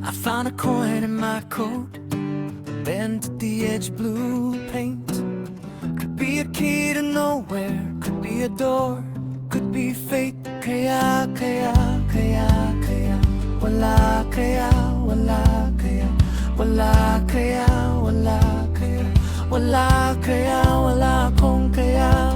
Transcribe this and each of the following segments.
I found a coin in my coat, bent at the edge, blue paint. Could be a key to nowhere, could be a door, could be fate. Kaya, wala kaya, wala kaya, wala kaya, wala kaya, wala kaya, wala akong kaya.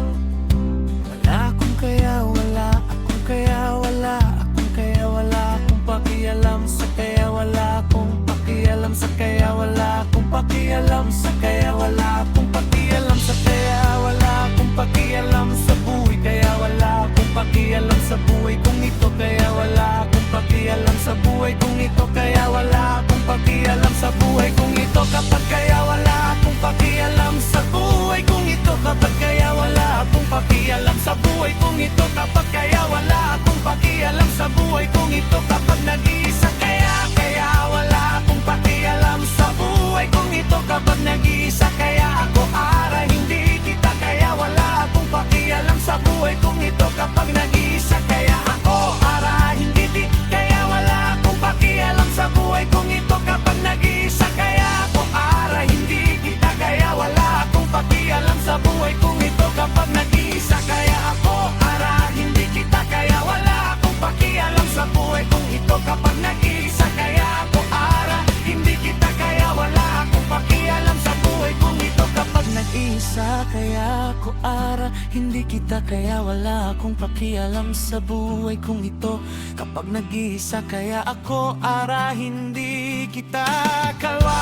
Wala akong kaya, wala akong kaya, wala akong kaya, wala akong pakialam sa kaya, wala akong pakialam sa kaya, wala akong pakialam sa kaya, wala akong pakialam sa kaya, wala akong pakialam sa buhay, kaya wala akong pakialam sa buhay kung ito, kaya wala akong pakialam sa buhay kung ito, kaya wala akong pakialam sa buhay kung ito, kapag kaya wala akong pakialam sa buhay kung ito, kapag kaya wala akong pakialam sa buhay kung ito, kapag kaya wala akong pakialam sa buhay kung ito, kapag nag-iisa, kaya wala akong pakialam sa buhay kung ito, kapag nag-iisa, kaya ako ara hindi kita, kaya wala akong pakialam sa buhay kung ito, kapag nag-iisa, kaya ako ara hindi di, kaya wala akong pakialam sa buhay kung ito, kapag nag-iisa, kaya ako ara hindi kita, kaya wala akong pakialam sa buhay kung ito, kapag nag-iisa, kaya ako ara hindi kita, kaya wala akong pakialam sa buhay kung ito, kapag nag-iisa, kaya ako ara hindi kita, kaya wala akong pakialam sa buhay kung ito, kapag nag-iisa, kaya ako ara hindi kita, kaya wala akong pakialam sa buhay kung ito, kapag nag-iisa, kaya ako ara hindi kita,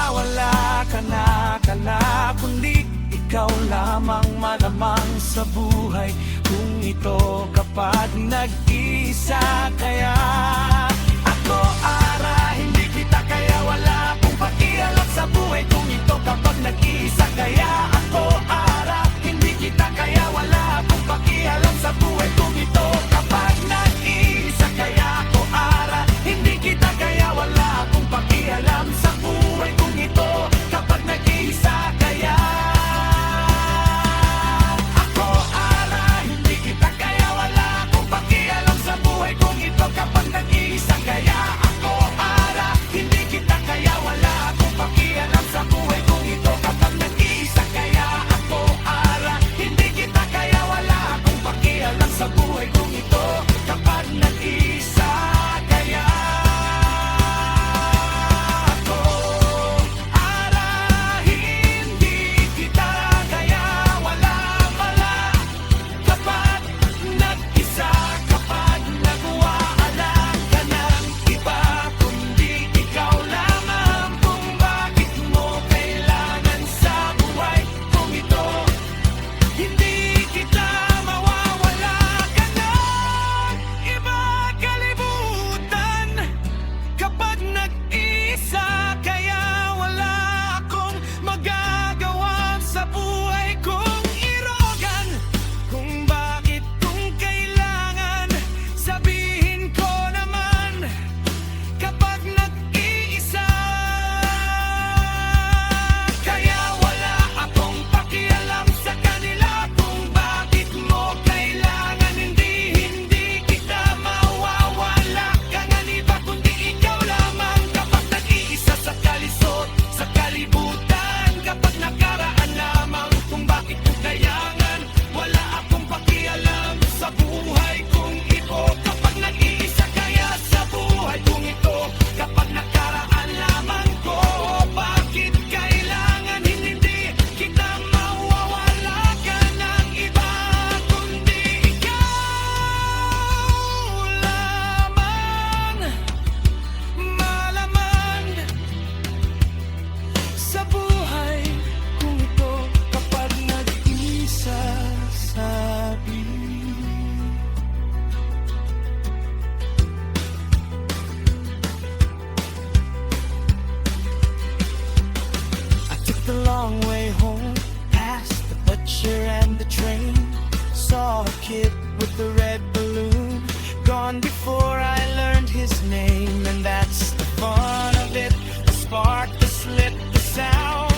wala ka na kundi ikaw lamang malamang sa buhay kung ito, kapag nag-iisa, kaya ako ara hindi kita, kaya wala akong pakialam sa buhay kung ito, kapag nag-iisa, kaya ako ara hindi kita, kaya wala akong pakialam sa buhay kung ito, kapag nag-iisa, kaya ako ara hindi kita, kaya wala akong pakialam sa buhay kung ito, kapag nag-iisa, kaya ako ara hindi kita, kaya wala akong pakialam sa buhay kung ito, kapag nag-iisa, kaya ako ara hindi kita, kaya wala akong pakialam sa buhay kung ito, kapag nag-iisa, kaya ako ara hindi kita, kaya wala akong pakialam sa buhay kung ito, kapag nag-iisa, kaya ako ara hindi kita, kaya wala kapag nag-isa, kapag nagwawala ka ng iba, kundi ikaw lamang, kung bakit mo kailangan sa buhay kung ito, hindi kita mawawala ka ng iba, kalibutan, kapag nag-isa, kaya wala akong magagawa sa buhay kong irogan, kung bakit kung kailangan, sabihin ko naman, kapag nag-iisa, kaya wala akong pakialam sa kanila, kung bakit mo kailangan, hindi kita mawawala ka ng iba, kundi ikaw lamang, kapag nag-iisa, sa kalisod, sa kalibutan, kapag nakaraan lamang, kung bakit ko kayangan, wala akong pakialam sa buhay kung ito, kapag nag-iisa, kaya sa buhay kung ito, kapag nakaraan lamang ko, bakit kailangan, hindi kita mawawala ka ng iba, kundi ikaw lamang malaman sa buhay kung ito, kapag nag-iisa, sabi. I took the long way home, past the butcher and the train, saw a kid with the red balloon, gone before I learned his name, and that's the fun of it, the spark, the slit, the sound.